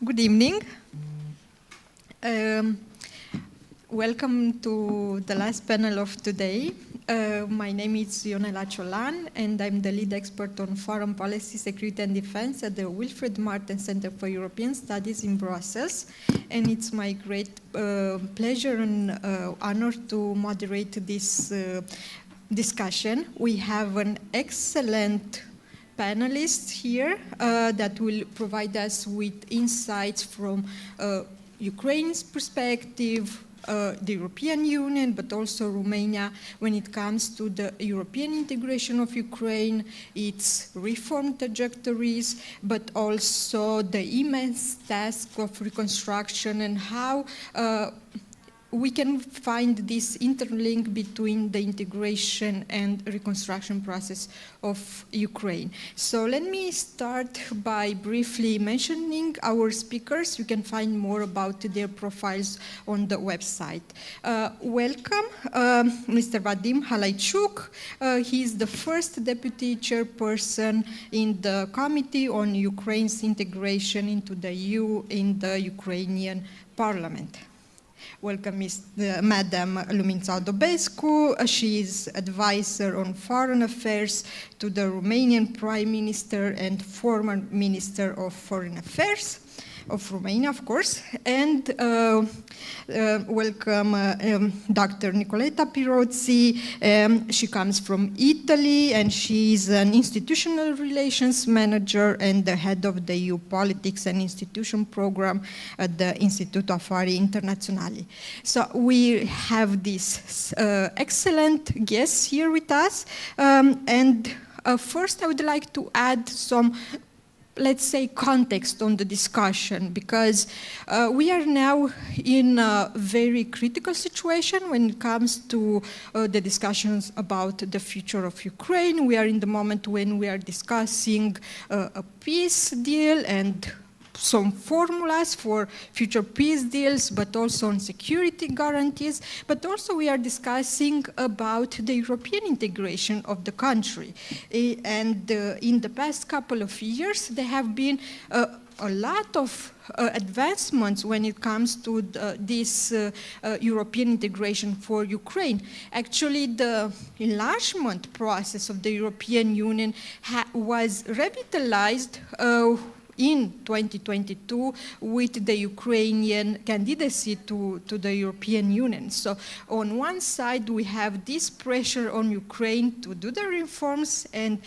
Good evening. Welcome to the last panel of today. My name is Ionela CIOLAN, and I'm the lead expert on foreign policy, security and defense at the Wilfried Martens Center for European Studies in Brussels. And it's my great pleasure and honor to moderate this discussion. We have an excellent panelists here that will provide us with insights from Ukraine's perspective, the European Union, but also Romania when it comes to the European integration of Ukraine, its reform trajectories, but also the immense task of reconstruction and how we can find this interlink between the integration and reconstruction process of Ukraine. So let me start by briefly mentioning our speakers. You can find more about their profiles on the website. Welcome, Mr. Vadym HALAICHUK. He is the first deputy chairperson in the Committee on Ukraine's integration into the EU in the Ukrainian Parliament. Welcome, Madam Luminița ODOBESCU. She is advisor on foreign affairs to the Romanian Prime Minister and former Minister of Foreign Affairs of Romania, of course. And welcome Dr. Nicoletta PIROZZI. She comes from Italy, and she is an institutional relations manager and the head of the EU Politics and Institution program at the Instituto Affari Internazionali. So we have these excellent guests here with us. First, I would like to add some, let's say, context on the discussion, because we are now in a very critical situation when it comes to the discussions about the future of Ukraine. We are in the moment when we are discussing a peace deal and some formulas for future peace deals, but also on security guarantees. But also we are discussing about the European integration of the country. And in the past couple of years, there have been a lot of advancements when it comes to this European integration for Ukraine. Actually, the enlargement process of the European Union was revitalized in 2022 with the Ukrainian candidacy to the European Union. So on one side, we have this pressure on Ukraine to do the reforms and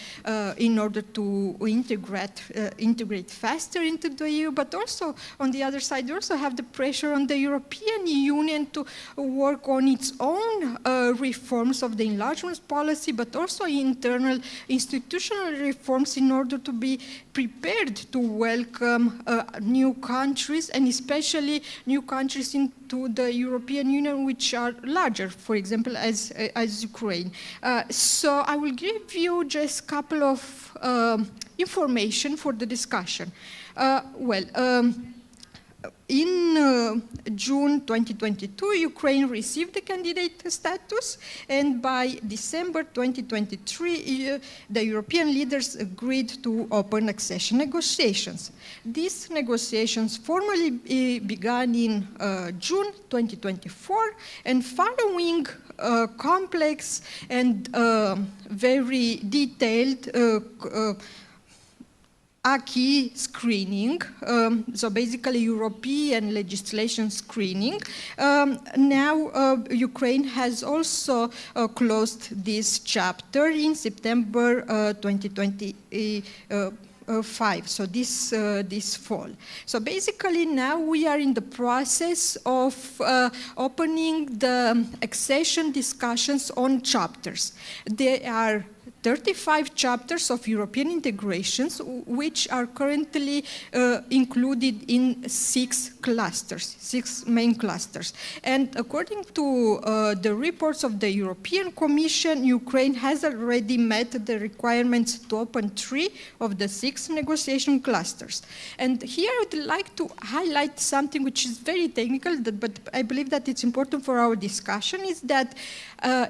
in order to integrate faster into the EU, but also on the other side, we also have the pressure on the European Union to work on its own reforms of the enlargement policy, but also internal institutional reforms in order to be prepared to welcome new countries, and especially new countries into the European Union which are larger, for example, as Ukraine. So I will give you just a couple of information for the discussion. In June 2022, Ukraine received the candidate status, and by December 2023, the European leaders agreed to open accession negotiations. These negotiations formally began in June 2024, and following complex and very detailed acquis screening, so basically European legislation screening. Now Ukraine has also closed this chapter in September 2025, so this fall. So basically now we are in the process of opening the accession discussions on chapters. There are 35 chapters of European integrations, which are currently included in 6 clusters, 6 main clusters. And according to the reports of the European Commission, Ukraine has already met the requirements to open 3 of the 6 negotiation clusters. And here I would like to highlight something which is very technical, but I believe that it's important for our discussion, is that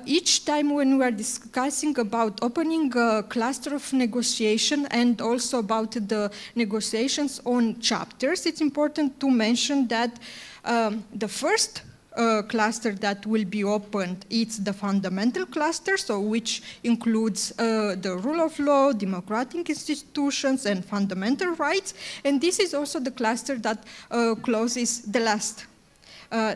each time when we are discussing about opening opening a cluster of negotiation and also about the negotiations on chapters, it's important to mention that the first cluster that will be opened, it's the fundamental cluster, so which includes the rule of law, democratic institutions, and fundamental rights. And this is also the cluster that closes the last.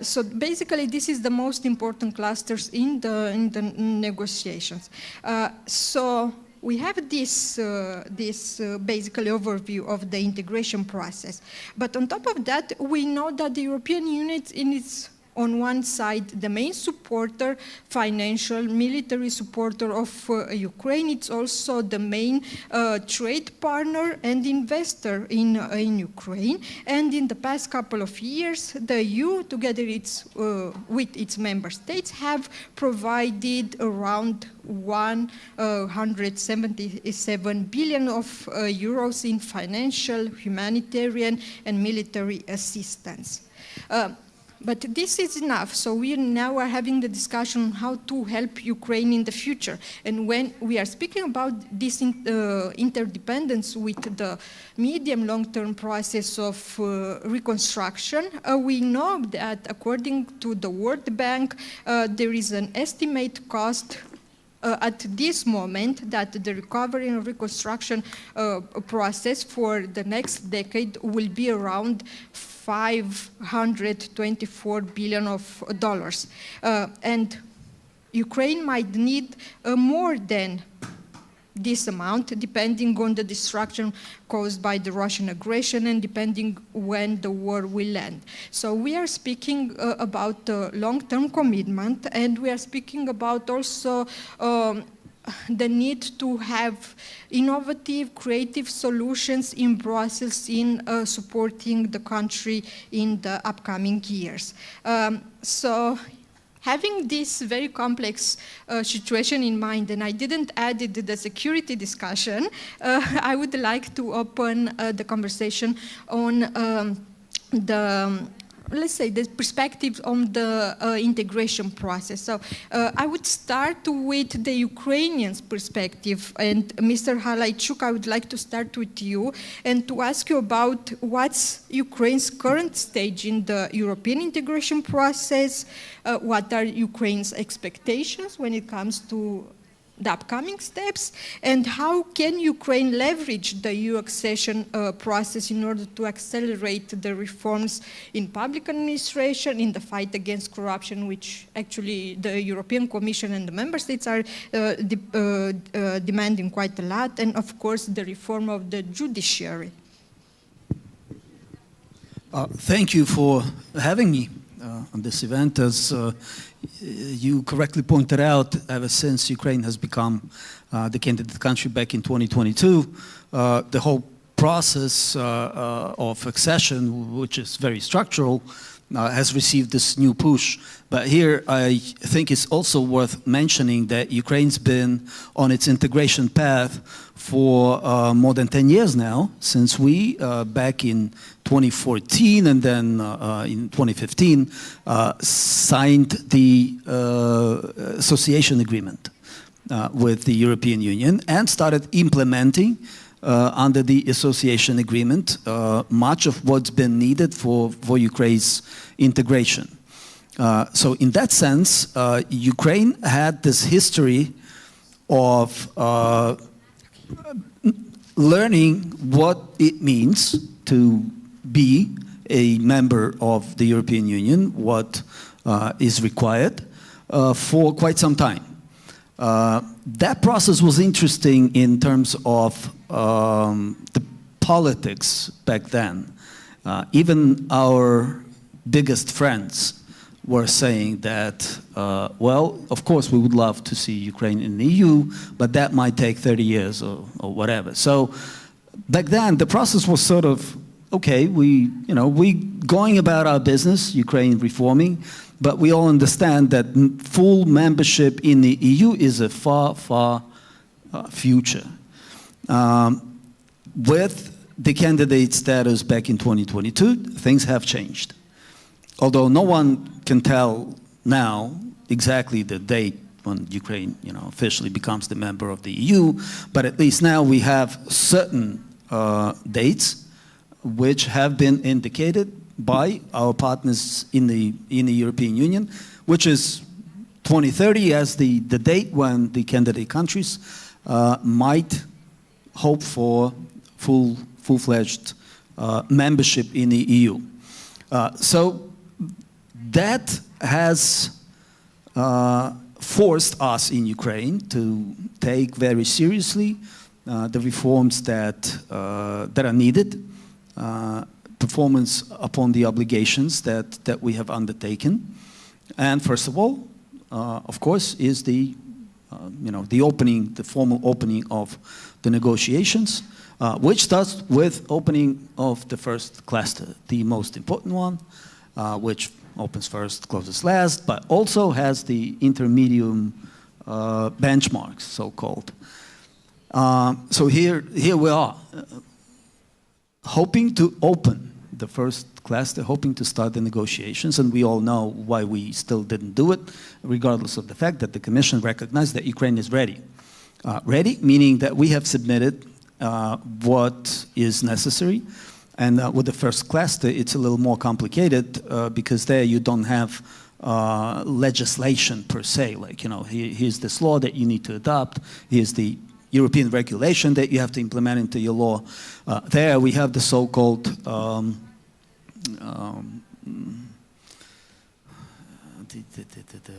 So basically, this is the most important clusters in the negotiations. So we have this basically overview of the integration process. But on top of that, we know that the European Union is on one side the main supporter, financial, military supporter of Ukraine. It's also the main trade partner and investor in Ukraine. And in the past couple of years, the EU, together with its member states, have provided around 177 billion of euros in financial, humanitarian, and military assistance. But this is enough. So we now are having the discussion on how to help Ukraine in the future. And when we are speaking about this interdependence with the medium long-term process of reconstruction, we know that according to the World Bank, there is an estimate cost at this moment that the recovery and reconstruction process for the next decade will be around $524 billion of dollars. And Ukraine might need more than this amount, depending on the destruction caused by the Russian aggression and depending when the war will end. So we are speaking about long-term commitment, and we are speaking about also the need to have innovative, creative solutions in Brussels in supporting the country in the upcoming years. So having this very complex situation in mind, and I didn't add the security discussion, I would like to open the conversation on let's say, the perspective on the integration process. So I would start with the Ukrainians' perspective. And Mr. HALAICHUK, I would like to start with you and to ask you about what's Ukraine's current stage in the European integration process, what are Ukraine's expectations when it comes to the upcoming steps, and how can Ukraine leverage the EU accession process in order to accelerate the reforms in public administration, in the fight against corruption, which actually the European Commission and the member states are demanding quite a lot, and of course the reform of the judiciary. Thank you for having me on this event. As you correctly pointed out, ever since Ukraine has become the candidate country back in 2022, the whole process of accession, which is very structural, has received this new push. But here I think it's also worth mentioning that Ukraine's been on its integration path for more than 10 years now, since we, back in 2014 and then in 2015, signed the association agreement with the European Union and started implementing under the association agreement much of what's been needed for Ukraine's integration. So in that sense, Ukraine had this history of learning what it means to be a member of the European Union, what is required for quite some time. That process was interesting in terms of the politics back then. Even our biggest friends were saying that, well, of course we would love to see Ukraine in the EU, but that might take 30 years or whatever. So back then the process was sort of, okay, we going about our business, Ukraine reforming, but we all understand that full membership in the EU is a far, far future. With the candidate status back in 2022, things have changed. Although no one can tell now exactly the date when Ukraine, officially becomes the member of the EU. But at least now we have certain dates which have been indicated by our partners in the European Union, which is 2030 as the date when the candidate countries might hope for full-fledged membership in the EU. So that has forced us in Ukraine to take very seriously the reforms that are needed, performance upon the obligations that we have undertaken. And first of all, of course, is the formal opening of the negotiations, which starts with opening of the first cluster, the most important one, which opens first, closes last, but also has the intermedium benchmarks, so-called. So here we are, hoping to open the first cluster, hoping to start the negotiations, and we all know why we still didn't do it, regardless of the fact that the Commission recognized that Ukraine is ready. Ready, meaning that we have submitted what is necessary, and with the first cluster, it's a little more complicated because there you don't have legislation per se, like, here's this law that you need to adopt, here's the European regulation that you have to implement into your law. There we have the so-called the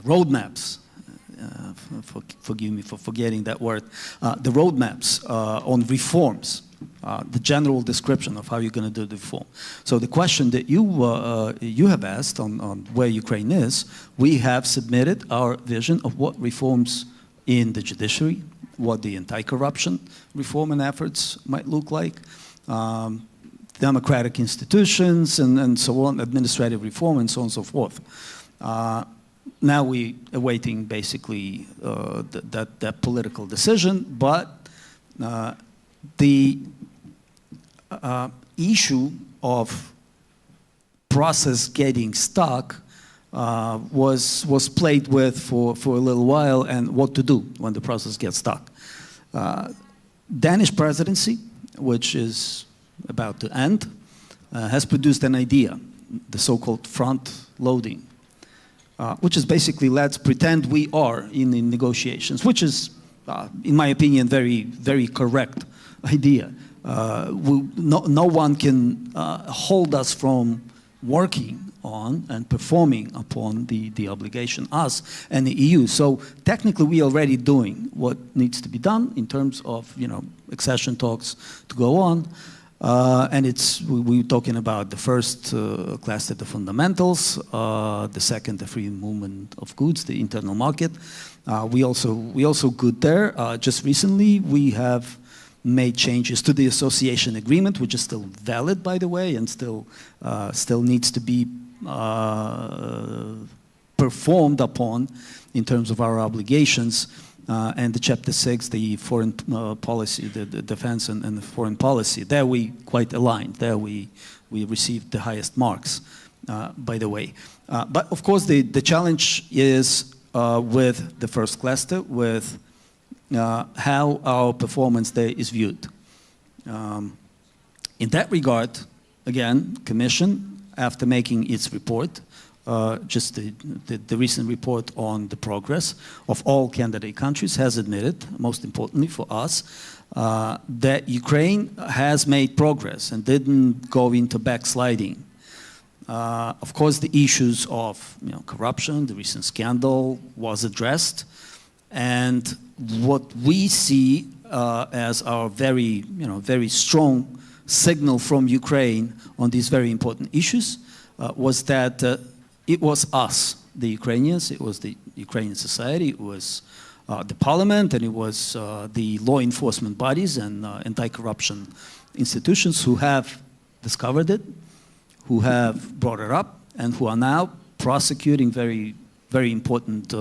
roadmaps. Forgive me for forgetting that word. The roadmaps on reforms, the general description of how you're going to do the reform. So the question that you have asked on where Ukraine is, we have submitted our vision of what reforms in the judiciary, what the anti-corruption reform and efforts might look like, democratic institutions and so on, administrative reform and so on and so forth. Now we're awaiting basically that political decision, but the issue of process getting stuck was played with for a little while, and what to do when the process gets stuck. Danish presidency, which is about to end, has produced an idea, the so-called front-loading, which is basically, let's pretend we are in the negotiations, which is, in my opinion, very, very correct idea. No one can hold us from working on and performing upon the obligation, us and the EU. So technically we are already doing what needs to be done in terms of accession talks to go on. And we're talking about the first cluster, the fundamentals, the second, the free movement of goods, the internal market. We also good there. Just recently we have made changes to the association agreement, which is still valid, by the way, and still needs to be performed upon in terms of our obligations. And the Chapter 6, the foreign policy, the defense and the foreign policy, there we quite aligned. There we received the highest marks, by the way. But of course the challenge is with the first cluster, with how our performance there is viewed. In that regard, again, Commission, after making its report, just the recent report on the progress of all candidate countries, has admitted, most importantly for us, that Ukraine has made progress and didn't go into backsliding. Of course, the issues of corruption, the recent scandal was addressed, and what we see as our very strong signal from Ukraine on these very important issues was that it was us, the Ukrainians, it was the Ukrainian society, it was the parliament, and it was the law enforcement bodies and anti-corruption institutions who have discovered it, who have brought it up, and who are now prosecuting very, very important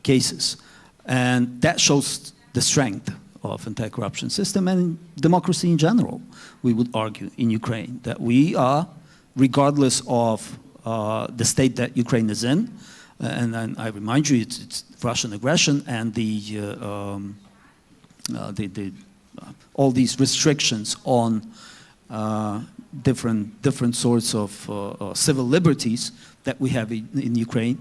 cases. And that shows the strength of anti-corruption system and democracy in general, we would argue, in Ukraine, that we are, regardless of the state that Ukraine is in, And I remind you, it's Russian aggression and all these restrictions on different sorts of civil liberties that we have in Ukraine.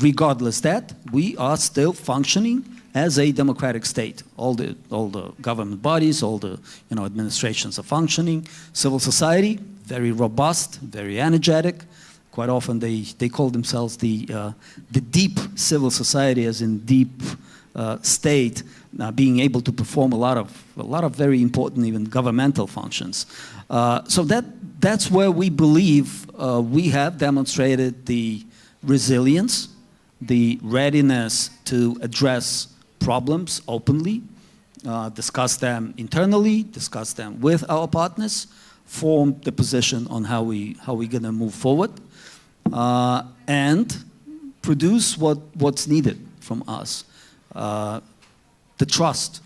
Regardless that, we are still functioning as a democratic state. All the government bodies, all the administrations are functioning. Civil society, very robust, very energetic. Quite often they call themselves the deep civil society, as in deep state, being able to perform a lot of very important even governmental functions. So that's where we believe we have demonstrated the resilience, the readiness to address problems openly, discuss them internally, discuss them with our partners, form the position on how we're going to move forward, and produce what's needed from us. The trust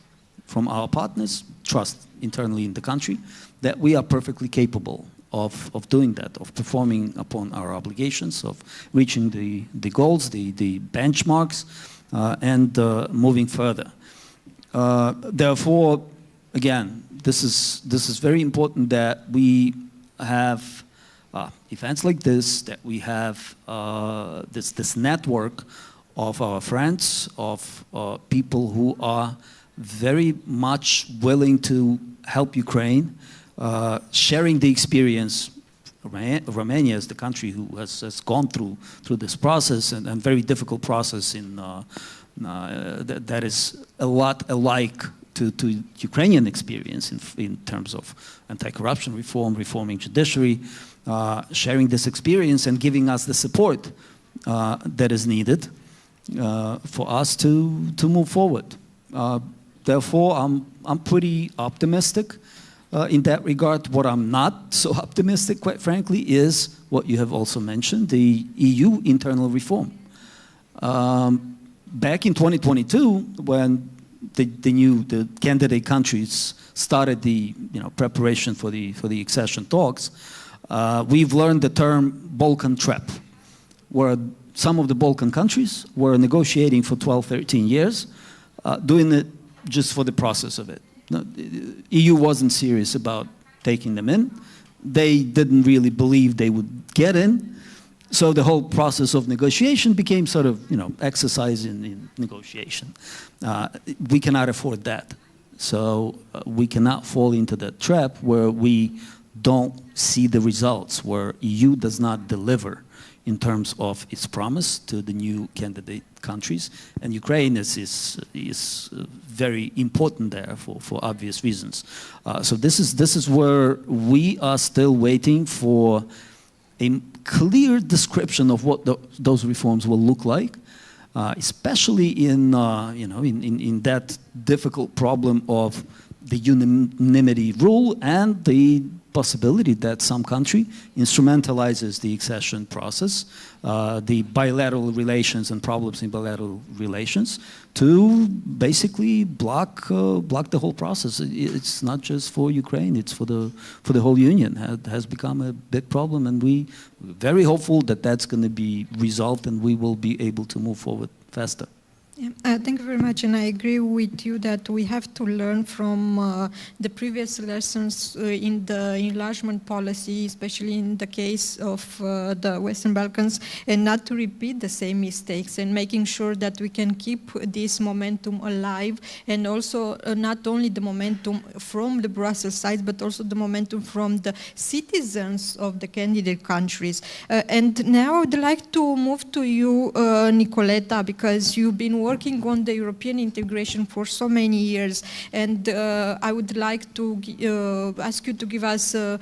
from our partners, trust internally in the country, that we are perfectly capable of doing that, of performing upon our obligations, of reaching the goals, the benchmarks, and moving further. Therefore, again, this is very important that we have events like this, that we have this network of our friends, of people who are very much willing to help Ukraine, sharing the experience. Romania is the country who has gone through this process, and very difficult process that is a lot alike to Ukrainian experience in terms of anti-corruption reform, reforming judiciary, sharing this experience and giving us the support that is needed for us to move forward. Therefore, I'm pretty optimistic in that regard. What I'm not so optimistic, quite frankly, is what you have also mentioned, the EU internal reform. Back in 2022, when the candidate countries started the preparation for the accession talks, we've learned the term Balkan trap, where some of the Balkan countries were negotiating for 12, 13 years, doing it just for the process of it. The EU wasn't serious about taking them in. They didn't really believe they would get in. So the whole process of negotiation became sort of, exercise in negotiation. We cannot afford that. So we cannot fall into that trap where we don't see the results, where EU does not deliver in terms of its promise to the new candidate countries. And Ukraine is very important there for obvious reasons. So this is where we are still waiting for a clear description of what those reforms will look like, especially in that difficult problem of the unanimity rule and the possibility that some country instrumentalizes the accession process, the bilateral relations and problems in bilateral relations, to basically block the whole process. It's not just for Ukraine; it's for the whole Union. It has become a big problem, and we're very hopeful that that's going to be resolved, and we will be able to move forward faster. Yeah, thank you very much, and I agree with you that we have to learn from the previous lessons in the enlargement policy, especially in the case of the Western Balkans, and not to repeat the same mistakes, and making sure that we can keep this momentum alive, and also not only the momentum from the Brussels side, but also the momentum from the citizens of the candidate countries. And now I'd like to move to you, Nicoletta, because you've been working on the European integration for so many years, and I would like to ask you to give us a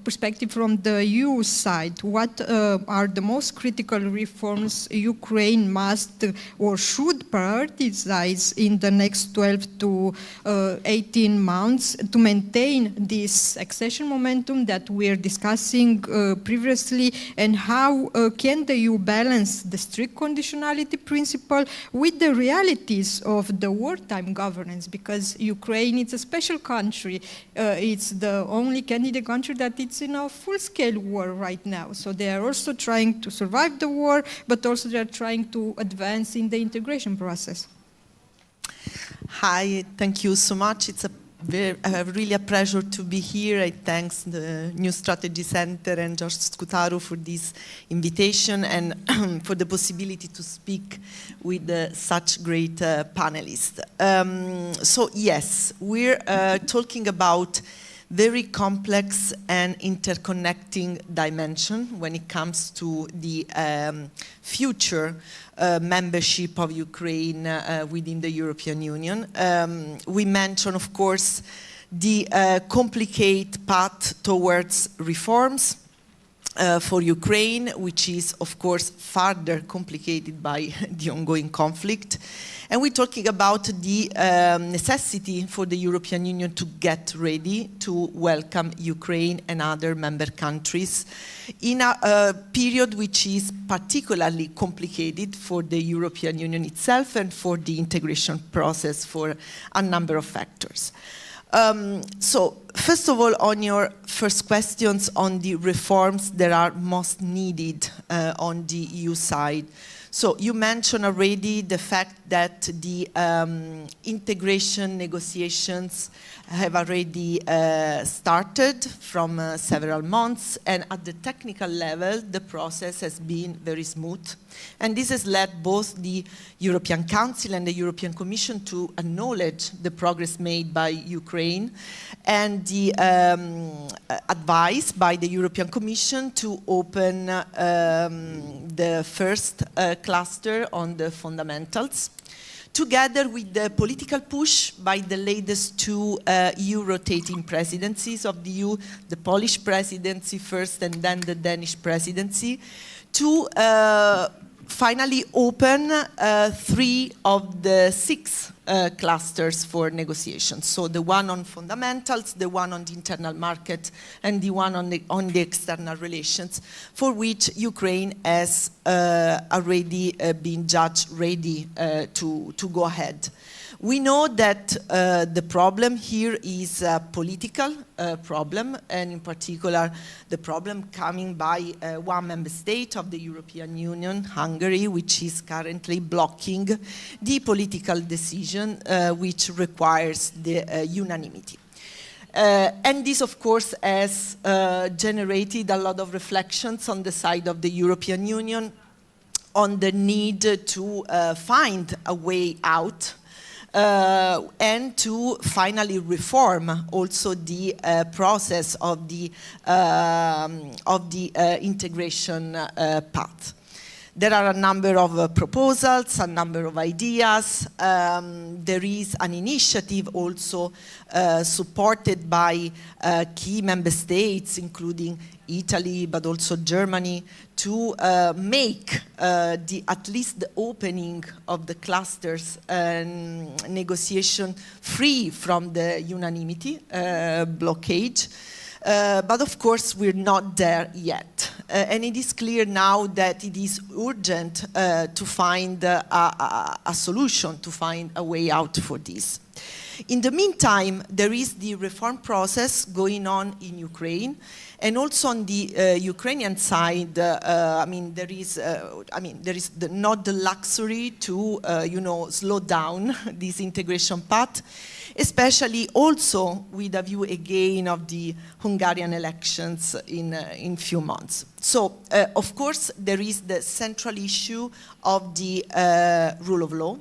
perspective from the EU side. What are the most critical reforms Ukraine must or should prioritize in the next 12 to 18 months to maintain this accession momentum that we're discussing previously, and how can the EU balance the strict conditionality principle with the realities of the wartime governance, because Ukraine is a special country. It's the only candidate country that it's in a full-scale war right now. So they are also trying to survive the war, but also they are trying to advance in the integration process. Hi, thank you so much. It's really a pleasure to be here. I thank the New Strategy Center and George Scutaro for this invitation and for the possibility to speak with such great panelists. So yes, we're talking about very complex and interconnecting dimension when it comes to the future membership of Ukraine within the European Union. We mentioned, of course, the complicated path towards reforms for Ukraine, which is, of course, further complicated by the ongoing conflict. And we're talking about the necessity for the European Union to get ready to welcome Ukraine and other member countries in a period which is particularly complicated for the European Union itself and for the integration process for a number of factors. So, first of all, on your first questions on the reforms that are most needed on the EU side. So you mentioned already the fact that the integration negotiations have already started from several months, and at the technical level the process has been very smooth, and this has led both the European Council and the European Commission to acknowledge the progress made by Ukraine and the advice by the European Commission to open the first cluster on the fundamentals, together with the political push by the latest two EU rotating presidencies of the EU, the Polish presidency first and then the Danish presidency, to finally open 3 of the 6 clusters for negotiations. So the one on fundamentals, the one on the internal market, and the one on the external relations, for which Ukraine has already been judged ready to go ahead. We know that the problem here is a political problem, and in particular the problem coming by one member state of the European Union, Hungary, which is currently blocking the political decision which requires the unanimity. And this, of course, has generated a lot of reflections on the side of the European Union on the need to find a way out and to finally reform also the process of the integration path. There are a number of proposals, a number of ideas. There is an initiative also supported by key member states, including Italy, but also Germany, to make at least the opening of the clusters negotiation free from the unanimity blockade. But of course, we're not there yet. And it is clear now that it is urgent to find a solution, to find a way out for this. In the meantime, there is the reform process going on in Ukraine, and also on the Ukrainian side, there is not the luxury to, slow down this integration path, especially also with a view again of the Hungarian elections in few months. So, of course, there is the central issue of the rule of law,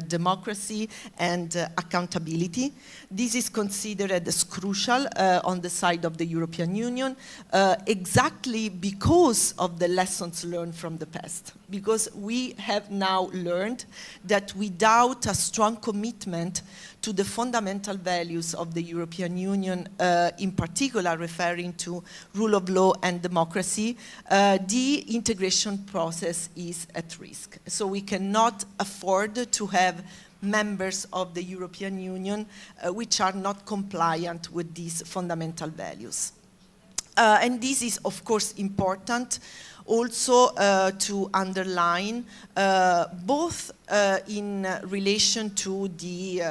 democracy and accountability. This is considered as crucial on the side of the European Union, exactly because of the lessons learned from the past. Because we have now learned that without a strong commitment to the fundamental values of the European Union, in particular referring to rule of law and democracy, the integration process is at risk. So we cannot afford to have members of the European Union which are not compliant with these fundamental values. And this is, of course, important also to underline both in relation to the,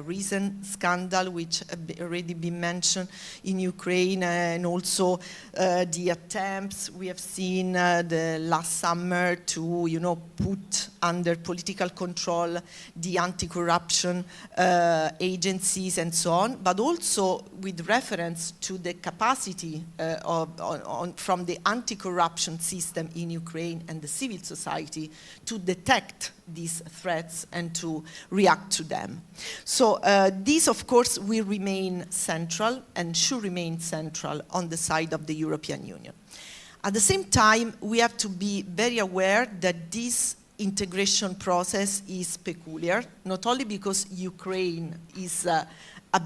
recent scandal which have already been mentioned in Ukraine, and also the attempts we have seen the last summer to, put under political control the anti-corruption agencies and so on, but also with reference to the capacity from the anti-corruption system in Ukraine and the civil society to detect these threats and to react to them. So this, of course, will remain central and should remain central on the side of the European Union. At the same time, we have to be very aware that this integration process is peculiar, not only because Ukraine is a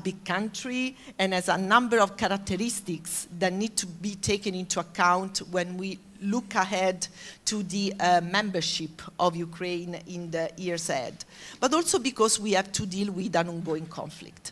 big country and has a number of characteristics that need to be taken into account when we look ahead to the membership of Ukraine in the years ahead, but also because we have to deal with an ongoing conflict.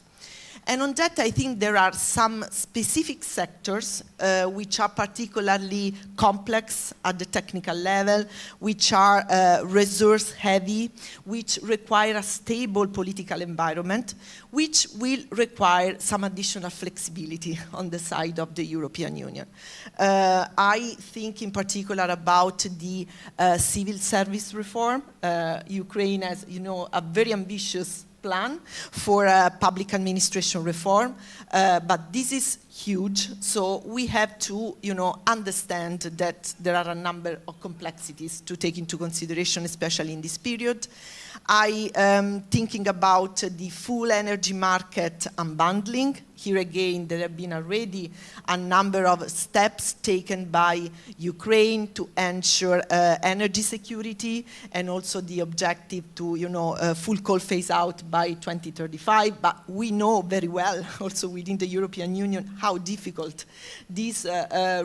And on that, I think there are some specific sectors which are particularly complex at the technical level, which are resource heavy, which require a stable political environment, which will require some additional flexibility on the side of the European Union. I think in particular about the civil service reform. Ukraine has, a very ambitious plan for public administration reform, but this is huge, so we have to, understand that there are a number of complexities to take into consideration, especially in this period. I am thinking about the full energy market unbundling. Here again, there have been already a number of steps taken by Ukraine to ensure energy security, and also the objective to, full coal phase out by 2035. But we know very well, also within the European Union, how difficult these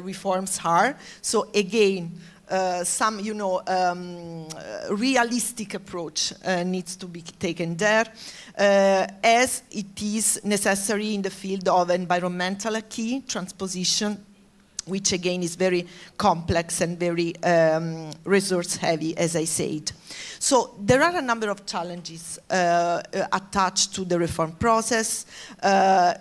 reforms are. So again, some, realistic approach needs to be taken there, as it is necessary in the field of environmental acquis transposition, which again is very complex and very resource heavy, as I said. So there are a number of challenges attached to the reform process,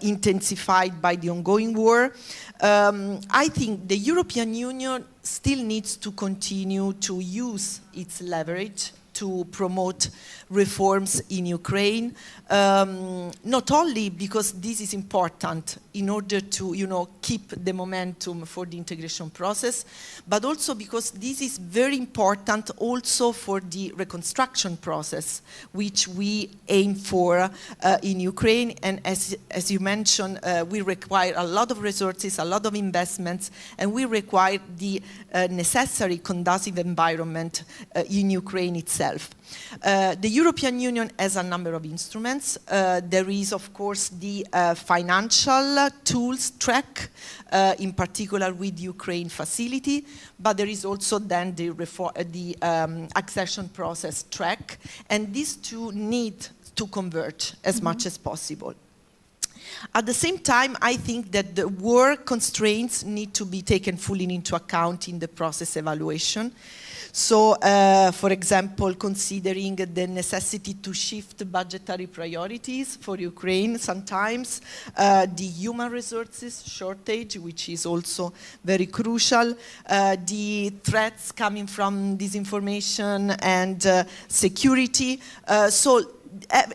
intensified by the ongoing war. I think the European Union still needs to continue to use its leverage to promote reforms in Ukraine, not only because this is important in order to, keep the momentum for the integration process, but also because this is very important also for the reconstruction process, which we aim for in Ukraine. And as you mentioned, we require a lot of resources, a lot of investments, and we require the necessary conducive environment in Ukraine itself. The European Union has a number of instruments. There is, of course, the financial tools track, in particular with the Ukraine facility, but there is also then the accession process track, and these two need to converge as much as possible. At the same time, I think that the war constraints need to be taken fully into account in the process evaluation. So, for example, considering the necessity to shift budgetary priorities for Ukraine sometimes, the human resources shortage, which is also very crucial, the threats coming from disinformation and security. So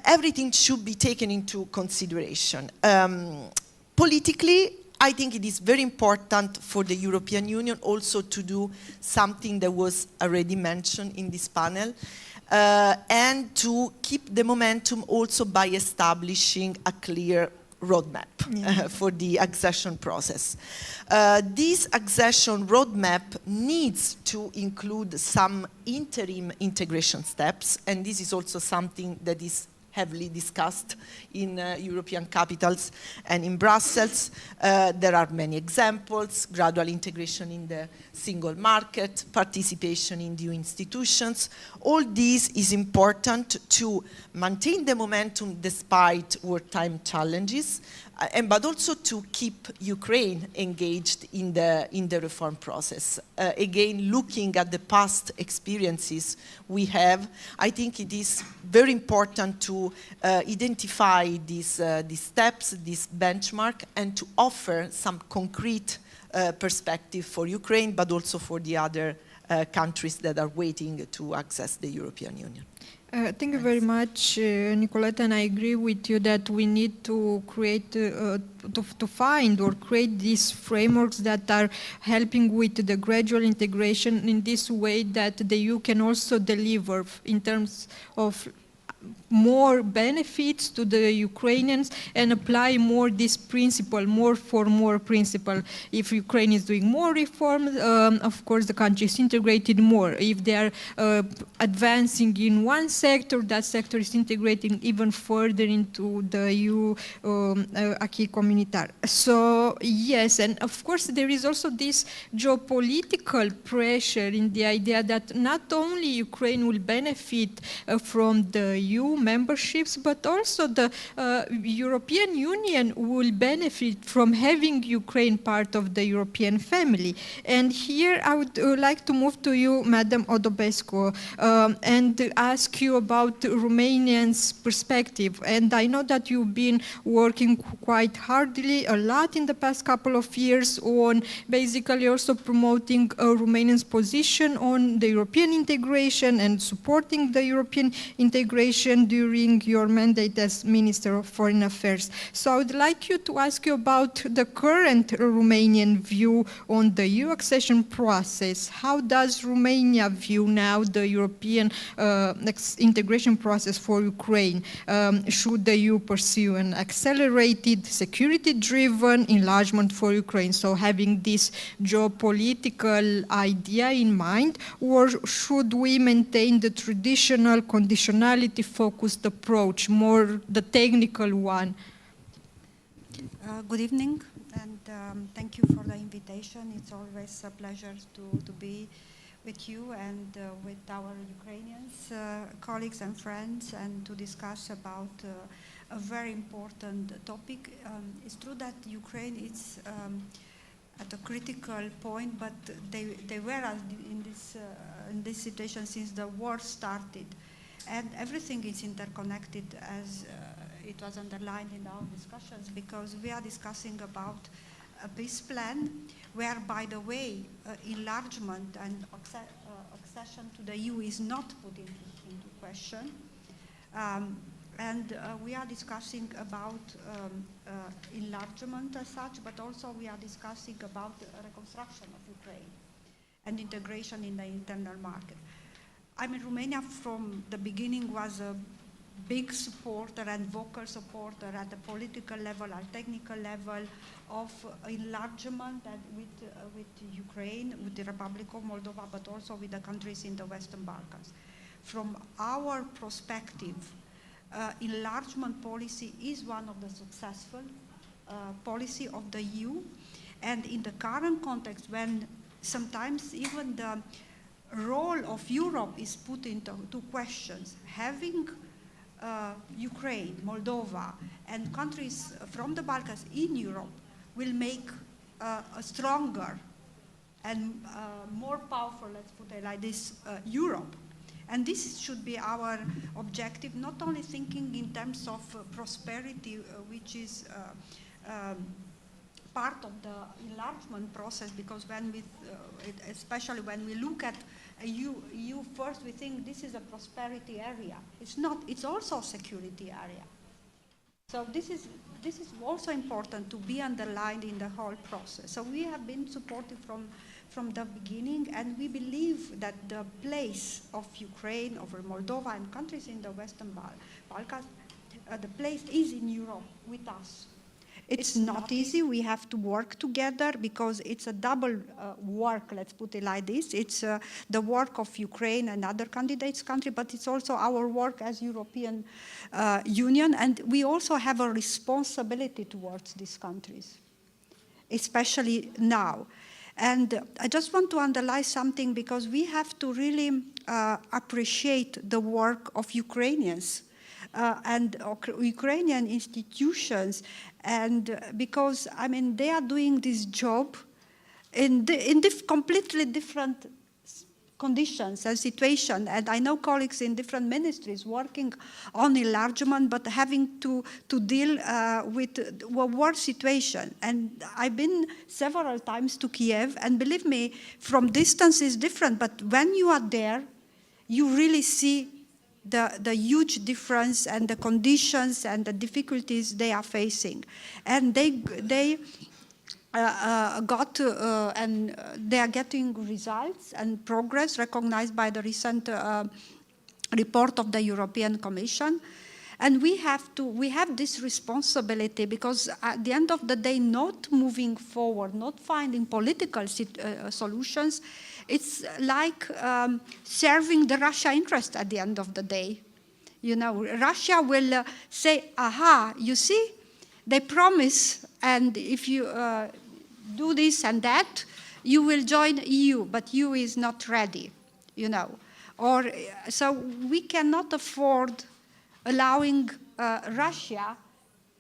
everything should be taken into consideration. Politically, I think it is very important for the European Union also to do something that was already mentioned in this panel, and to keep the momentum also by establishing a clear roadmap for the accession process. This accession roadmap needs to include some interim integration steps, and this is also something that is heavily discussed in European capitals and in Brussels. There are many examples: gradual integration in the single market, participation in new institutions. All this is important to maintain the momentum despite wartime challenges, but also to keep Ukraine engaged in the reform process. Again, looking at the past experiences we have, I think it is very important to identify these steps, this benchmark, and to offer some concrete perspective for Ukraine, but also for the other countries that are waiting to access the European Union. Thank you very much, Nicoletta, and I agree with you that we need to create, to find or create these frameworks that are helping with the gradual integration in this way that the EU can also deliver in terms of more benefits to the Ukrainians and apply more this principle, more for more principle. If Ukraine is doing more reforms, of course the country is integrated more. If they are advancing in one sector, that sector is integrating even further into the EU acquis communautaire. So yes, and of course there is also this geopolitical pressure in the idea that not only Ukraine will benefit from the EU memberships, but also the European Union will benefit from having Ukraine part of the European family. And here I would like to move to you, Madam ODOBESCU, and ask you about Romanian's perspective. And I know that you've been working quite hardly, a lot in the past couple of years on basically also promoting Romanian's position on the European integration and supporting the European integration during your mandate as Minister of Foreign Affairs. So I would like you to ask you about the current Romanian view on the EU accession process. How does Romania view now the European integration process for Ukraine? Should the EU pursue an accelerated, security-driven enlargement for Ukraine, so having this geopolitical idea in mind, or should we maintain the traditional conditionality-focused approach, more the technical one? Good evening, and thank you for the invitation. It's always a pleasure to be with you and with our Ukrainians, colleagues and friends, and to discuss about a very important topic. It's true that Ukraine is at a critical point, but they were in this situation since the war started. And everything is interconnected, as it was underlined in our discussions, because we are discussing about a peace plan where, by the way, enlargement and accession to the EU is not put into question. We are discussing about enlargement as such, but also we are discussing about reconstruction of Ukraine and integration in the internal market. I mean, Romania from the beginning was a big supporter and vocal supporter at the political level, at technical level of enlargement and with Ukraine, with the Republic of Moldova, but also with the countries in the Western Balkans. From our perspective, enlargement policy is one of the successful policy of the EU, and in the current context, when sometimes even the role of Europe is put into questions, having Ukraine, Moldova, and countries from the Balkans in Europe will make a stronger and more powerful, let's put it like this, Europe. And this should be our objective, not only thinking in terms of prosperity, which is part of the enlargement process, because when we, especially when we look at EU first, we think this is a prosperity area. It's not, it's also a security area. So this is also important to be underlined in the whole process. So we have been supportive from the beginning, and we believe that the place of Ukraine, of Moldova, and countries in the Western Balkans, the place is in Europe with us. It's not easy. We have to work together because it's a double work, let's put it like this. It's the work of Ukraine and other candidates countries, but it's also our work as European Union, and we also have a responsibility towards these countries, especially now. And I just want to underline something, because we have to really appreciate the work of Ukrainians and Ukrainian institutions, and because, I mean, they are doing this job in completely different conditions and situation. And I know colleagues in different ministries working on enlargement, but having to deal with a war situation. And I've been several times to Kiev, and believe me, from distance is different, but when you are there, you really see the huge difference and the conditions and the difficulties they are facing. And they and they are getting results and progress recognized by the recent report of the European Commission. And we have this responsibility, because at the end of the day, not moving forward, not finding political solutions, it's like serving the Russia interest at the end of the day. You know, Russia will say, aha, you see, they promise, and if you do this and that, you will join EU, but EU is not ready, you know. Or so we cannot afford allowing Russia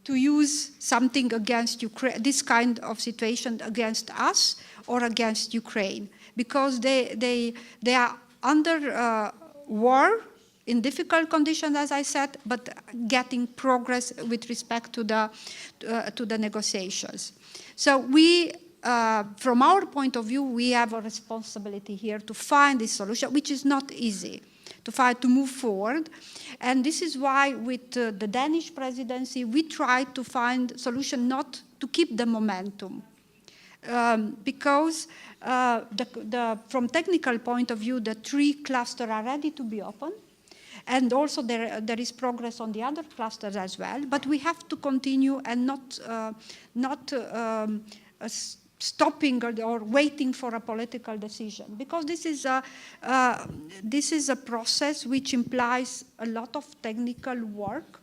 to use something against Ukraine, this kind of situation against us or against Ukraine, because they are under war in difficult conditions, as I said, but getting progress with respect to the negotiations. So we, from our point of view, we have a responsibility here to find this solution, which is not easy, to move forward. And this is why with the Danish presidency, we try to find a solution not to keep the momentum. Because from technical point of view, the 3 clusters are ready to be open. And also there is progress on the other clusters as well. But we have to continue and not stopping or waiting for a political decision, because this is a process which implies a lot of technical work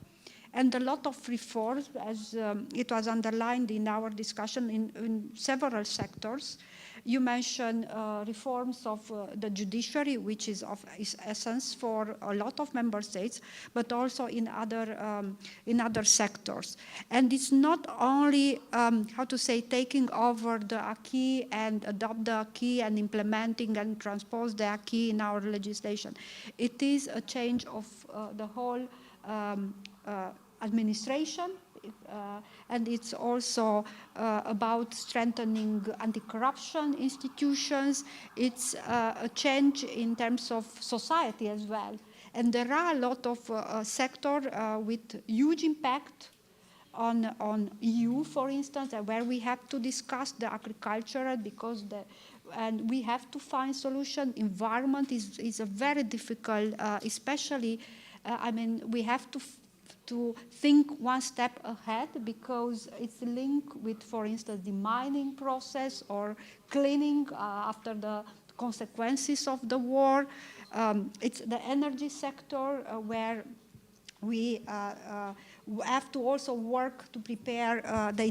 and a lot of reforms, as it was underlined in our discussion in several sectors. You mentioned reforms of the judiciary, which is of essence for a lot of member states, but also in other sectors. And it's not only, taking over the acquis and adopt the acquis and implementing and transpose the acquis in our legislation. It is a change of the whole administration, and it's also about strengthening anti-corruption institutions. It's a change in terms of society as well. And there are a lot of sectors with huge impact on EU, for instance, where we have to discuss the agricultural, because and we have to find solution. Environment is a very difficult, especially, we have to think one step ahead, because it's linked with, for instance, the mining process or cleaning after the consequences of the war. It's the energy sector where we have to also work to prepare the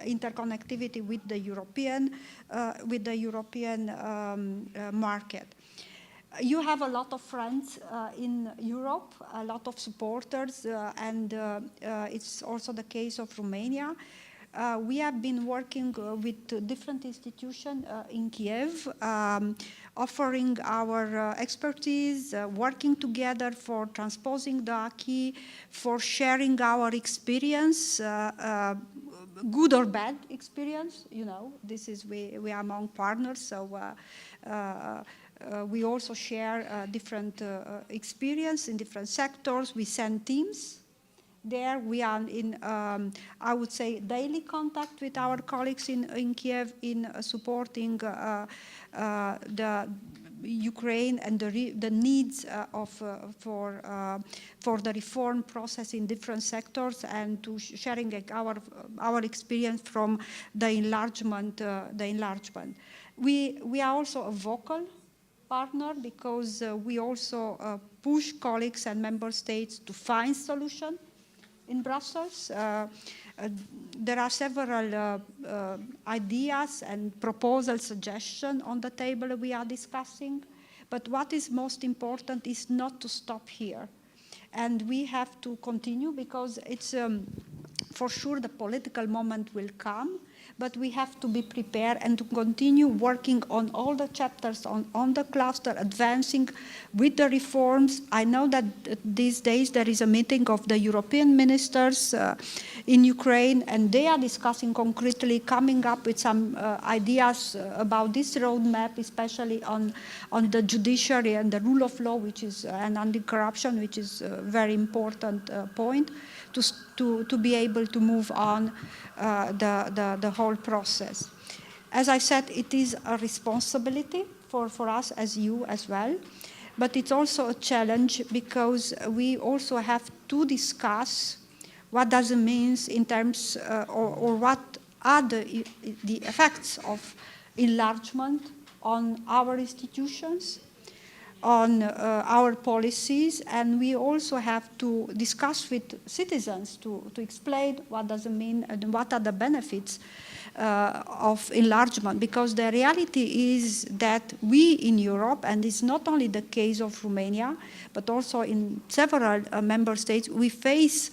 interconnectivity with the European market. You have a lot of friends in Europe, a lot of supporters, and it's also the case of Romania. We have been working with different institutions in Kiev, offering our expertise, working together for transposing the acquis, for sharing our experience, good or bad experience. You know, this is we are among partners, so we also share different experience in different sectors. We send teams there. We are in, I would say, daily contact with our colleagues in Kiev in supporting the Ukraine and the needs for the reform process in different sectors, and to sharing our experience from the enlargement. We are also a vocal partner, because we also push colleagues and member states to find solutions in Brussels. There are several ideas and proposal suggestions on the table we are discussing, but what is most important is not to stop here. And we have to continue because it's, for sure the political moment will come, but we have to be prepared and to continue working on all the chapters on the cluster, advancing with the reforms. I know that these days there is a meeting of the European ministers in Ukraine, and they are discussing concretely, coming up with some ideas about this roadmap, especially on the judiciary and the rule of law, which is, and anti-corruption, which is a very important point, to be able to move on the whole process. As I said, it is a responsibility for us as you as well, but it's also a challenge because we also have to discuss what does it mean in terms, or what are the effects of enlargement on our institutions, on our policies, and we also have to discuss with citizens to explain what does it mean and what are the benefits of enlargement, because the reality is that we in Europe, and it's not only the case of Romania, but also in several member states, we face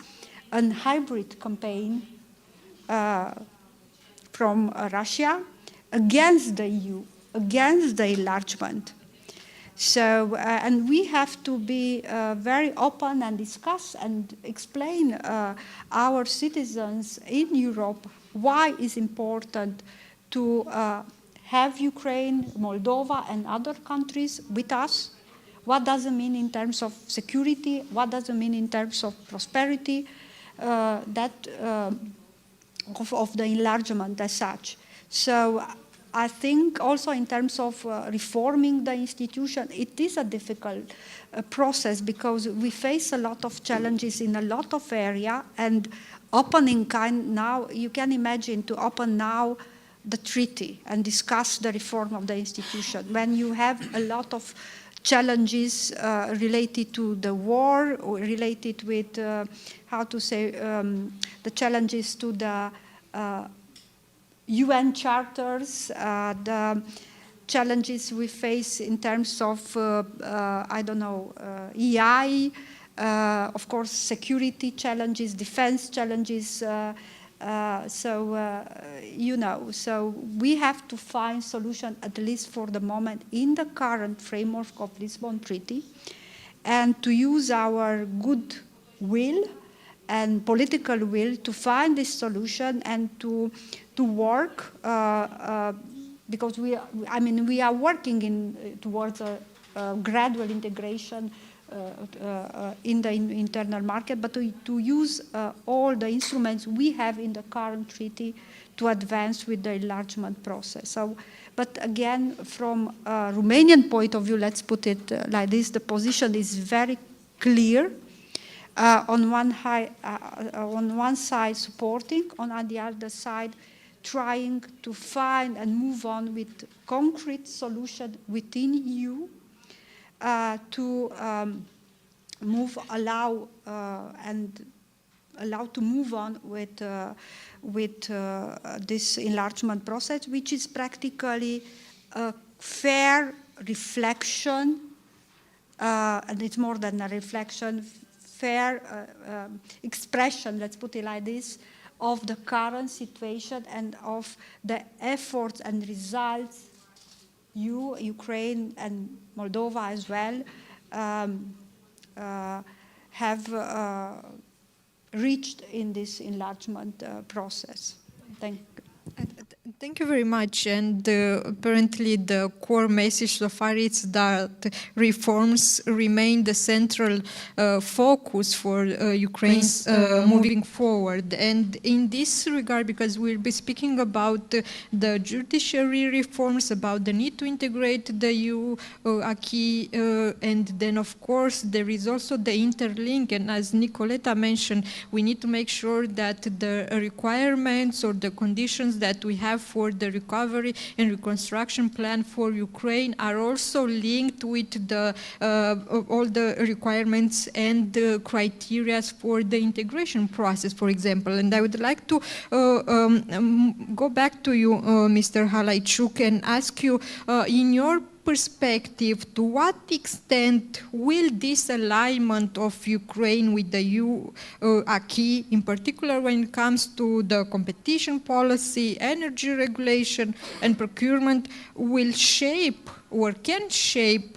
a hybrid campaign from Russia against the EU, against the enlargement. So, and we have to be very open and discuss and explain our citizens in Europe why it's important to have Ukraine, Moldova, and other countries with us. What does it mean in terms of security? What does it mean in terms of prosperity? Of the enlargement as such. So I think also in terms of reforming the institution, it is a difficult process because we face a lot of challenges in a lot of areas, and opening now, you can imagine to open now the treaty and discuss the reform of the institution when you have a lot of challenges related to the war, or related with, the challenges to the UN charters, the challenges we face in terms of, EI, of course, security challenges, defense challenges. So we have to find solution, at least for the moment, in the current framework of Lisbon Treaty, and to use our good will and political will to find this solution and to work, because we are working towards a gradual integration in the internal market, but to use all the instruments we have in the current treaty to advance with the enlargement process. So, but again, from a Romanian point of view, let's put it like this, the position is very clear. On one side supporting, on the other side trying to find and move on with concrete solution within EU to allow to move on with this enlargement process, which is practically a fair reflection, and it's more than a reflection, fair expression, let's put it like this, of the current situation and of the efforts and results Ukraine and Moldova as well have reached in this enlargement process. Thank you. Thank you very much. And apparently the core message so far is that reforms remain the central focus for Ukraine's moving forward. And in this regard, because we'll be speaking about the judiciary reforms, about the need to integrate the EU acquis, and then of course there is also the interlink. And as Nicoletta mentioned, we need to make sure that the requirements or the conditions that we have for the recovery and reconstruction plan for Ukraine are also linked with the all the requirements and the criteria for the integration process, for example. And I would like to go back to you, Mr. HALAICHUK, and ask you, in your perspective, to what extent will this alignment of Ukraine with the EU acquis, in particular when it comes to the competition policy, energy regulation, and procurement, will shape or can shape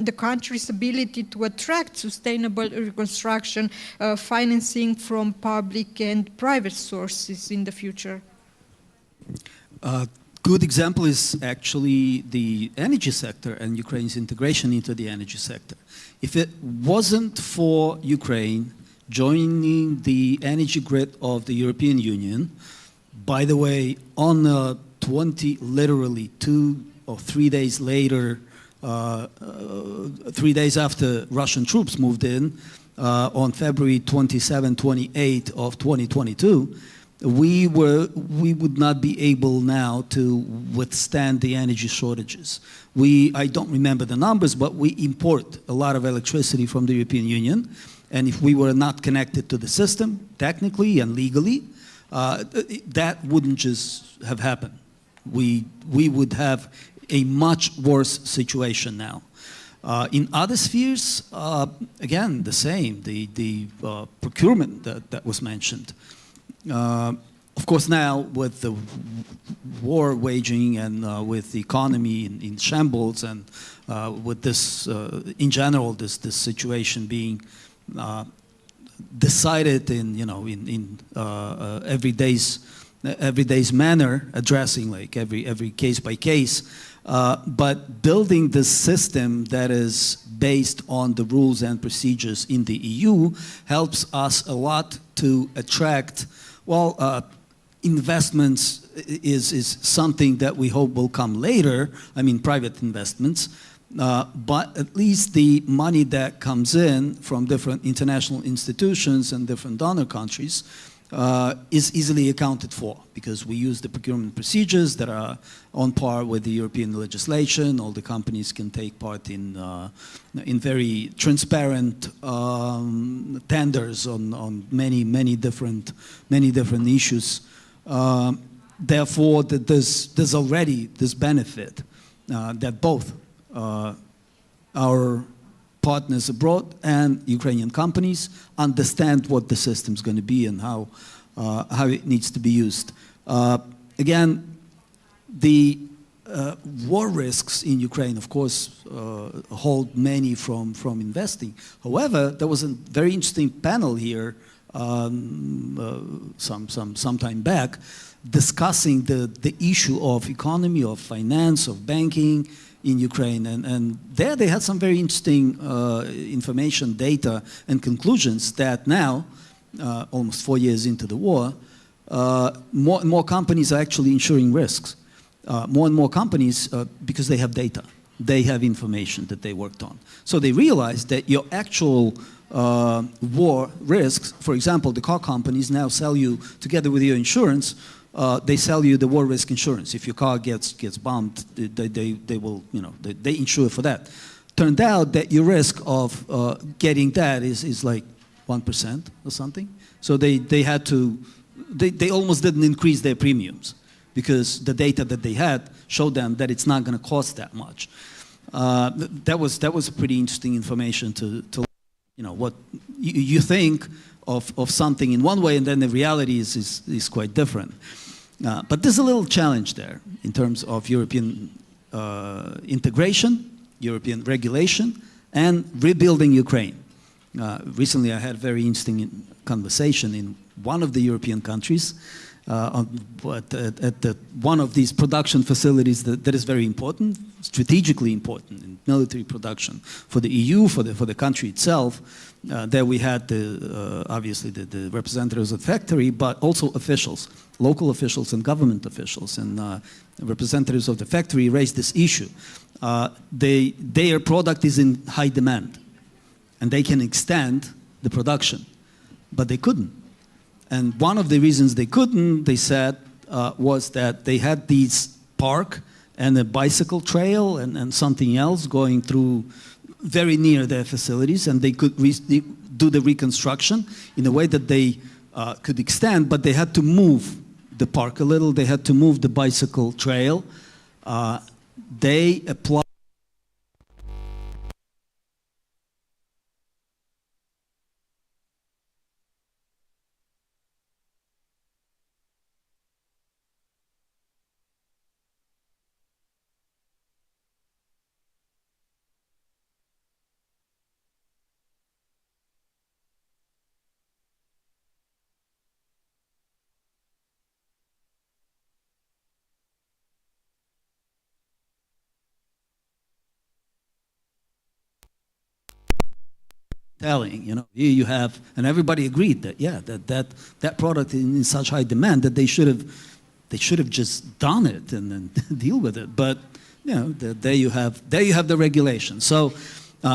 the country's ability to attract sustainable reconstruction financing from public and private sources in the future? Good example is actually the energy sector and Ukraine's integration into the energy sector. If it wasn't for Ukraine joining the energy grid of the European Union, by the way, on literally 2 or 3 days later, 3 days after Russian troops moved in, on February 27, 28 of 2022, we would not be able now to withstand the energy shortages. I don't remember the numbers, but we import a lot of electricity from the European Union, and if we were not connected to the system, technically and legally, that wouldn't just have happened. We would have a much worse situation now. In other spheres, again, the same, the procurement that was mentioned. Of course, now with the war waging and with the economy in shambles and with this, in general, this situation being decided in every day's manner, addressing like every case by case, but building this system that is based on the rules and procedures in the EU helps us a lot to attract. Well, investments is something that we hope will come later, I mean private investments, but at least the money that comes in from different international institutions and different donor countries is easily accounted for because we use the procurement procedures that are on par with the European legislation. All the companies can take part in very transparent tenders on many different issues. Therefore, there's already this benefit that both our partners abroad and Ukrainian companies understand what the system's going to be and how it needs to be used. Again, the war risks in Ukraine, of course, hold many from investing. However, there was a very interesting panel here some time back discussing the issue of economy, of finance, of banking in Ukraine, and there they had some very interesting information, data, and conclusions that now, almost 4 years into the war, more and more companies are actually insuring risks. More and more companies, because they have data, they have information that they worked on. So they realize that your actual war risks, for example, the car companies now sell you, together with your insurance, they sell you the war risk insurance. If your car gets bombed, they will, they insure for that. Turned out that your risk of getting that is like 1% or something. So they had to, they almost didn't increase their premiums because the data that they had showed them that it's not going to cost that much. That was pretty interesting information to what you think of something in one way, and then the reality is quite different. But there's a little challenge there in terms of European integration, European regulation, and rebuilding Ukraine. Recently I had a very interesting conversation in one of the European countries at one of these production facilities that is very important, strategically important in military production for the EU, for the country itself. There we had obviously the representatives of the factory, but also officials, local officials and government officials, and representatives of the factory raised this issue. Their product is in high demand, and they can extend the production, but they couldn't. And one of the reasons they couldn't, they said, was that they had these park and a bicycle trail and something else going through very near their facilities, and they could do the reconstruction in a way that they could extend, but they had to move the park a little, they had to move the bicycle trail. They applied telling. You know, here you have, and everybody agreed that that product in such high demand that they should have just done it and then deal with it. But you know, there you have the regulation. So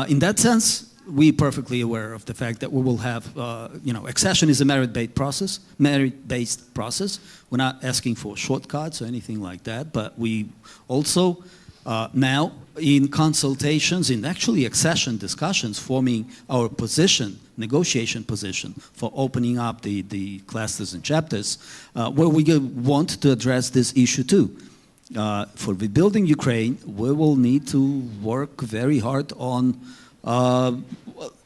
in that sense, we're perfectly aware of the fact that we will have, you know, accession is a merit-based process. We're not asking for shortcuts or anything like that, but we also now in consultations, in actually accession discussions, forming our position, negotiation position for opening up the clusters and chapters, where we want to address this issue too. For rebuilding Ukraine, we will need to work very hard on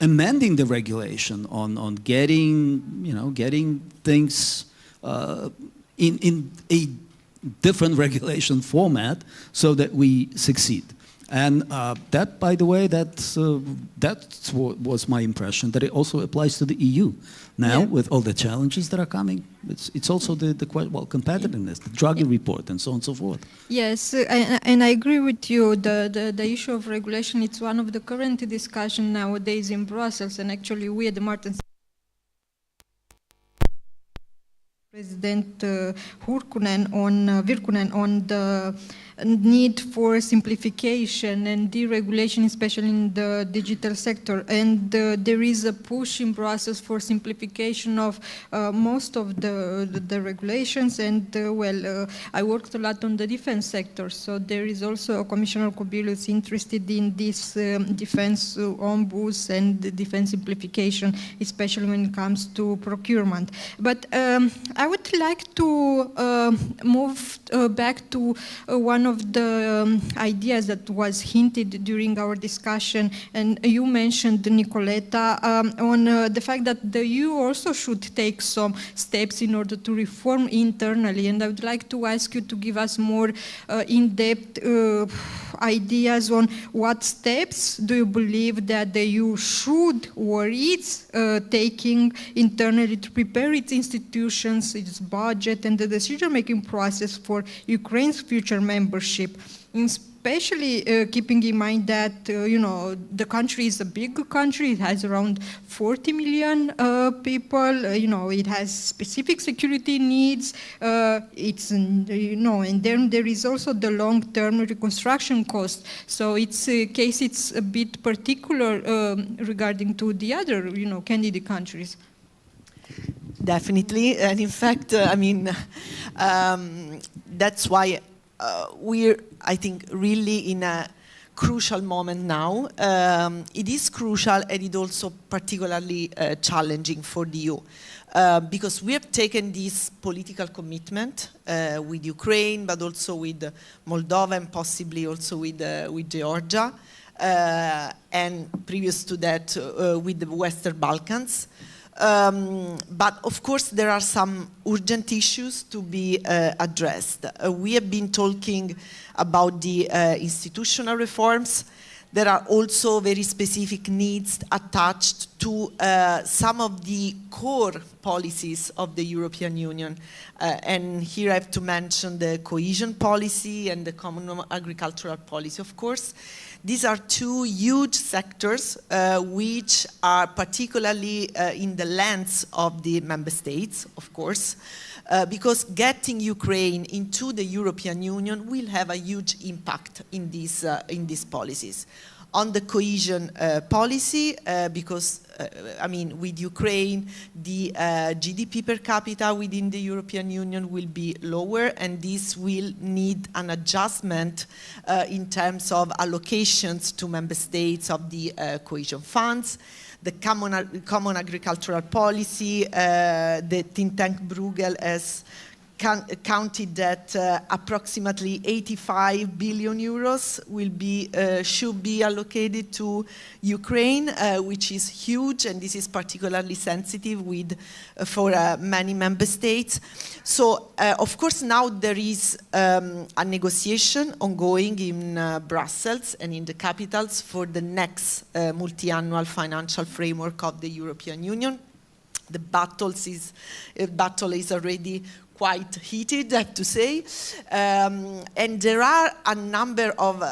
amending the regulation, on getting, you know, getting things in a different regulation format so that we succeed. And that, by the way, that's what was my impression, that it also applies to the EU. Now, with all the challenges that are coming, it's also the competitiveness, the Draghi report, and so on and so forth. Yes, and I agree with you. The issue of regulation, it's one of the current discussion nowadays in Brussels, and actually we at the Martens President Virkkunen on the need for simplification and deregulation, especially in the digital sector. And there is a push in Brussels for simplification of most of the regulations. And I worked a lot on the defense sector, so there is also Commissioner Kubilus interested in this defense ombuds and the defense simplification, especially when it comes to procurement. But I would like to move back to one of the ideas that was hinted during our discussion, and you mentioned, Nicoletta, on the fact that the EU also should take some steps in order to reform internally. And I would like to ask you to give us more in-depth ideas on what steps do you believe that the EU should or is taking internally to prepare its institutions, its budget, and the decision-making process for Ukraine's future membership, especially keeping in mind that you know, the country is a big country. It has around 40 million people. You know, it has specific security needs. It's, you know, and then there is also the long-term reconstruction cost. So it's a case, it's a bit particular regarding to the other, you know, candidate countries. Definitely, and in fact, I mean, that's why we're, I think, really in a crucial moment now. It is crucial, and it also particularly challenging for the EU, because we have taken this political commitment with Ukraine, but also with Moldova, and possibly also with Georgia, and previous to that with the Western Balkans. But of course there are some urgent issues to be addressed. We have been talking about the institutional reforms. There are also very specific needs attached to some of the core policies of the European Union. And here I have to mention the cohesion policy and the common agricultural policy, of course. These are two huge sectors which are particularly in the lens of the member states, of course, because getting Ukraine into the European Union will have a huge impact in these policies. On the cohesion policy, because, I mean, with Ukraine, the GDP per capita within the European Union will be lower, and this will need an adjustment in terms of allocations to member states of the cohesion funds. The common agricultural policy, the think tank Bruegel has counted that approximately 85 billion euros will be, should be allocated to Ukraine, which is huge, and this is particularly sensitive with, for many member states. So, of course, now there is a negotiation ongoing in Brussels and in the capitals for the next multi-annual financial framework of the European Union, the battle is already quite heated, I have to say. And there are a number of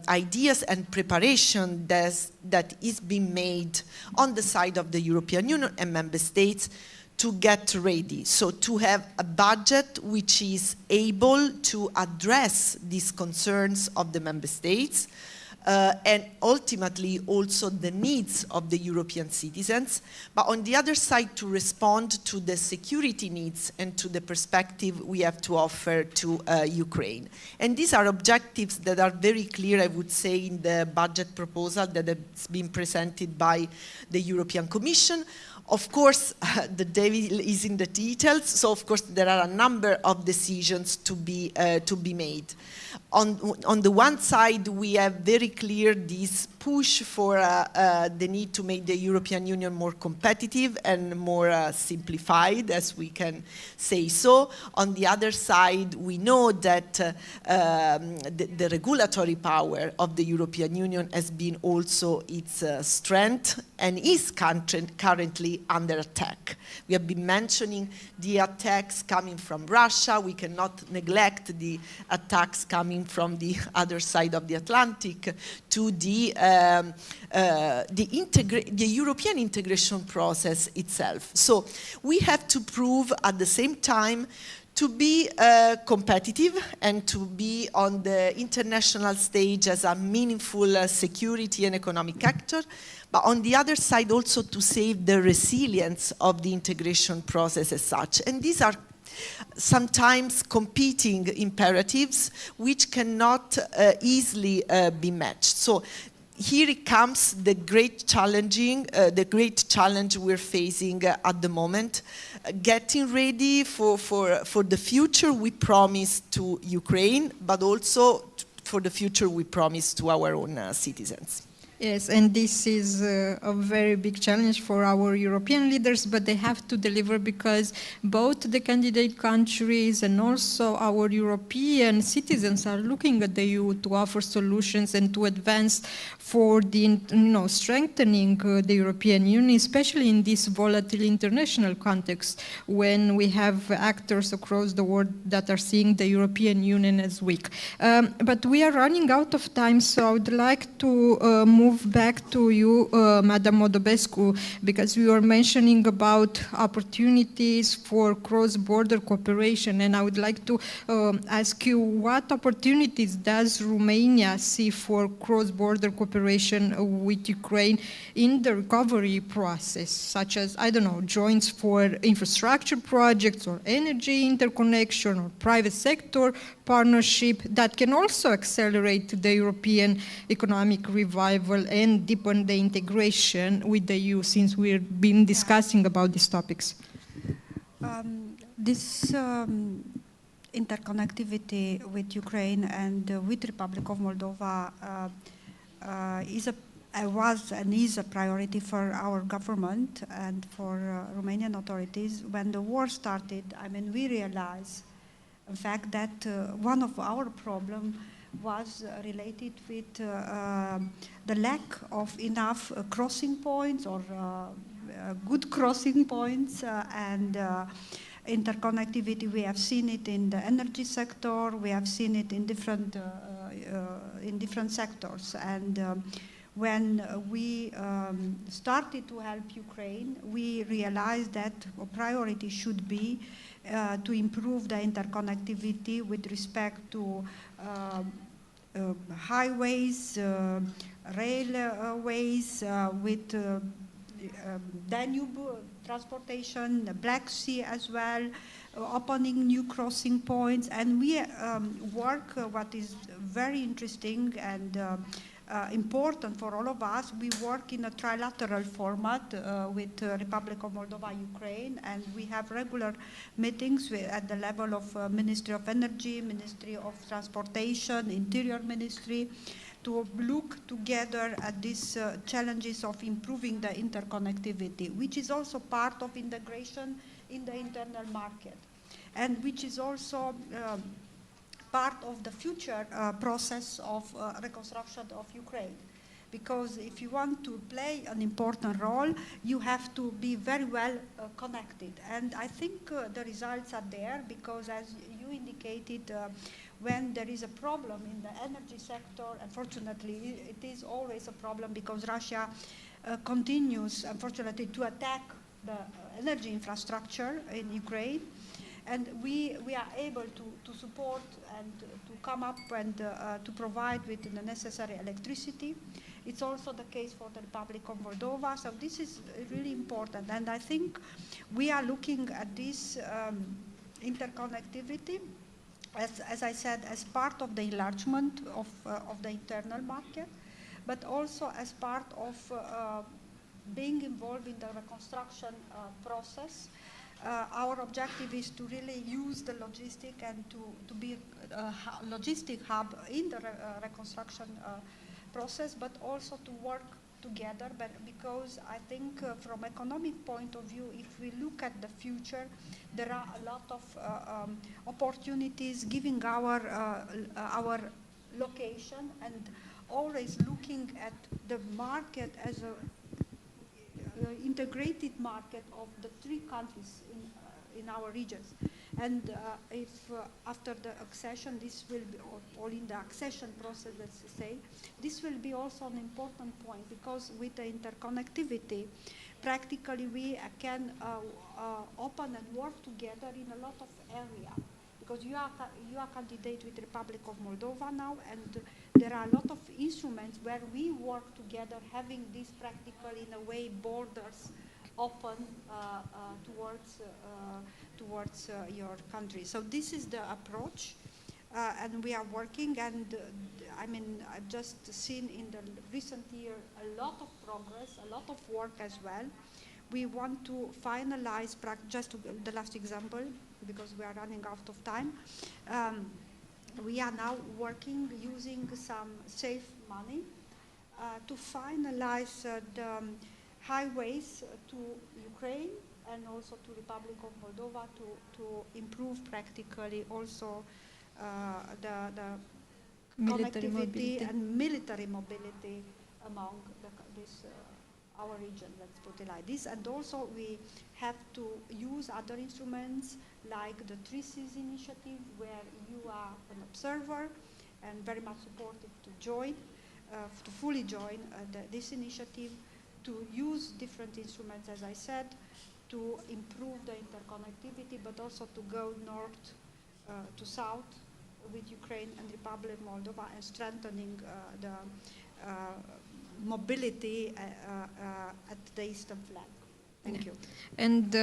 ideas and preparation that is being made on the side of the European Union and member states to get ready. So to have a budget which is able to address these concerns of the member states, and ultimately also the needs of the European citizens, but on the other side to respond to the security needs and to the perspective we have to offer to Ukraine. And these are objectives that are very clear, I would say, in the budget proposal that has been presented by the European Commission. Of course, the devil is in the details, so of course there are a number of decisions to be made. On the one side, we have very clear this push for the need to make the European Union more competitive and more simplified, as we can say so. On the other side, we know that the regulatory power of the European Union has been also its strength and is currently under attack. We have been mentioning the attacks coming from Russia. We cannot neglect the attacks coming from the other side of the Atlantic to the European integration process itself. So we have to prove at the same time to be competitive and to be on the international stage as a meaningful security and economic actor, but on the other side also to save the resilience of the integration process as such. And these are sometimes competing imperatives which cannot easily be matched. So here it comes the great challenge we're facing at the moment, getting ready for the future we promise to Ukraine, but also for the future we promise to our own citizens. Yes, and this is a very big challenge for our European leaders, but they have to deliver because both the candidate countries and also our European citizens are looking at the EU to offer solutions and to advance for the strengthening the European Union, especially in this volatile international context when we have actors across the world that are seeing the European Union as weak. But we are running out of time, so I would like to move back to you, Madam ODOBESCU, because we were mentioning about opportunities for cross-border cooperation, and I would like to ask you what opportunities does Romania see for cross-border cooperation with Ukraine in the recovery process, such as, I don't know, joints for infrastructure projects or energy interconnection or private sector partnership that can also accelerate the European economic revival and deepen the integration with the EU, since we've been discussing about these topics. This interconnectivity with Ukraine and with Republic of Moldova was and is a priority for our government and for Romanian authorities. When the war started, I mean, we realized, in fact, that one of our problems was related with the lack of enough crossing points or good crossing points and interconnectivity. We have seen it in the energy sector. We have seen it in different sectors. And when we started to help Ukraine, we realized that a priority should be to improve the interconnectivity with respect to highways, railways, with Danube transportation, the Black Sea as well, opening new crossing points. And we work, what is very interesting and important for all of us, we work in a trilateral format with Republic of Moldova, Ukraine, and we have regular meetings at the level of Ministry of Energy, Ministry of Transportation, Interior Ministry, to look together at these challenges of improving the interconnectivity, which is also part of integration in the internal market, and which is also part of the future process of reconstruction of Ukraine. Because if you want to play an important role, you have to be very well connected. And I think the results are there, because as you indicated, when there is a problem in the energy sector, unfortunately, it is always a problem because Russia continues, unfortunately, to attack the energy infrastructure in Ukraine. And we are able to support and to come up and to provide with the necessary electricity. It's also the case for the Republic of Moldova. So this is really important. And I think we are looking at this interconnectivity, as I said, as part of the enlargement of the internal market, but also as part of being involved in the reconstruction process. Our objective is to really use the logistic and to be a logistic hub in the reconstruction process, but also to work together. But because I think from economic point of view, if we look at the future, there are a lot of opportunities giving our location and always looking at the market as a integrated market of the three countries in our regions. And if after the accession, this will be, or in the accession process, let's say, this will be also an important point, because with the interconnectivity, practically we can open and work together in a lot of areas. Because you are candidate with the Republic of Moldova now, and there are a lot of instruments where we work together, having this practically in a way borders open towards your country. So this is the approach, and we are working. And I mean, I've just seen in the recent year a lot of progress, a lot of work as well. We want to finalize, just the last example, because we are running out of time. We are now working using some safe money to finalize the highways to Ukraine and also to Republic of Moldova to improve practically also the military mobility and military mobility among our region, let's put it like this. And also we have to use other instruments like the 3 Seas initiative, where you are an observer and very much supportive to join, to fully join this initiative, to use different instruments, as I said, to improve the interconnectivity, but also to go north to south with Ukraine and Republic of Moldova, and strengthening the mobility at the eastern flank. Thank you. And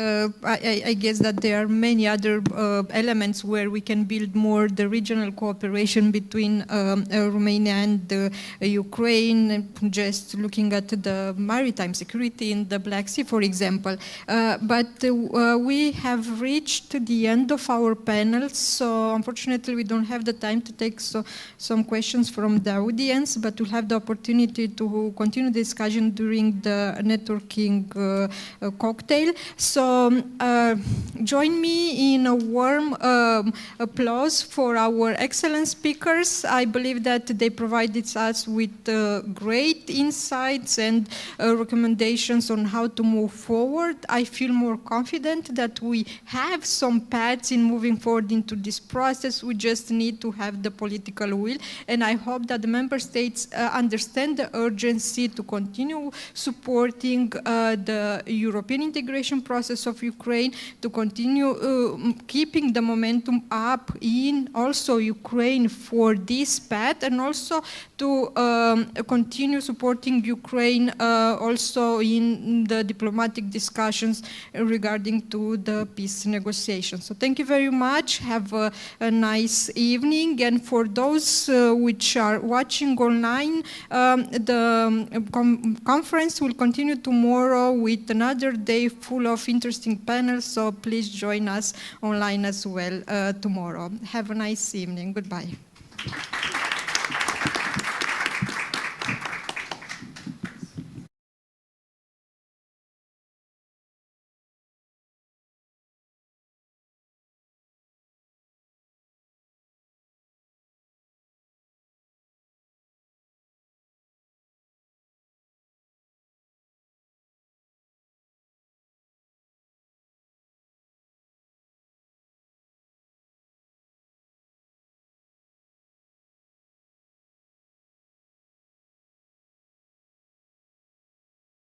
I guess that there are many other elements where we can build more the regional cooperation between Romania and Ukraine, just looking at the maritime security in the Black Sea, for example. But we have reached the end of our panel, so unfortunately we don't have the time to take some questions from the audience, but we'll have the opportunity to continue the discussion during the networking cocktail. So join me in a warm applause for our excellent speakers. I believe that they provided us with great insights and recommendations on how to move forward. I feel more confident that we have some paths in moving forward into this process. We just need to have the political will, and I hope that the member states understand the urgency to continue supporting the European integration process of Ukraine, to continue keeping the momentum up in also Ukraine for this path, and also to continue supporting Ukraine also in the diplomatic discussions regarding to the peace negotiations. So thank you very much. Have a nice evening. And for those which are watching online, the conference will continue tomorrow with another day full of interesting panels. So please join us online as well tomorrow. Have a nice evening. Goodbye.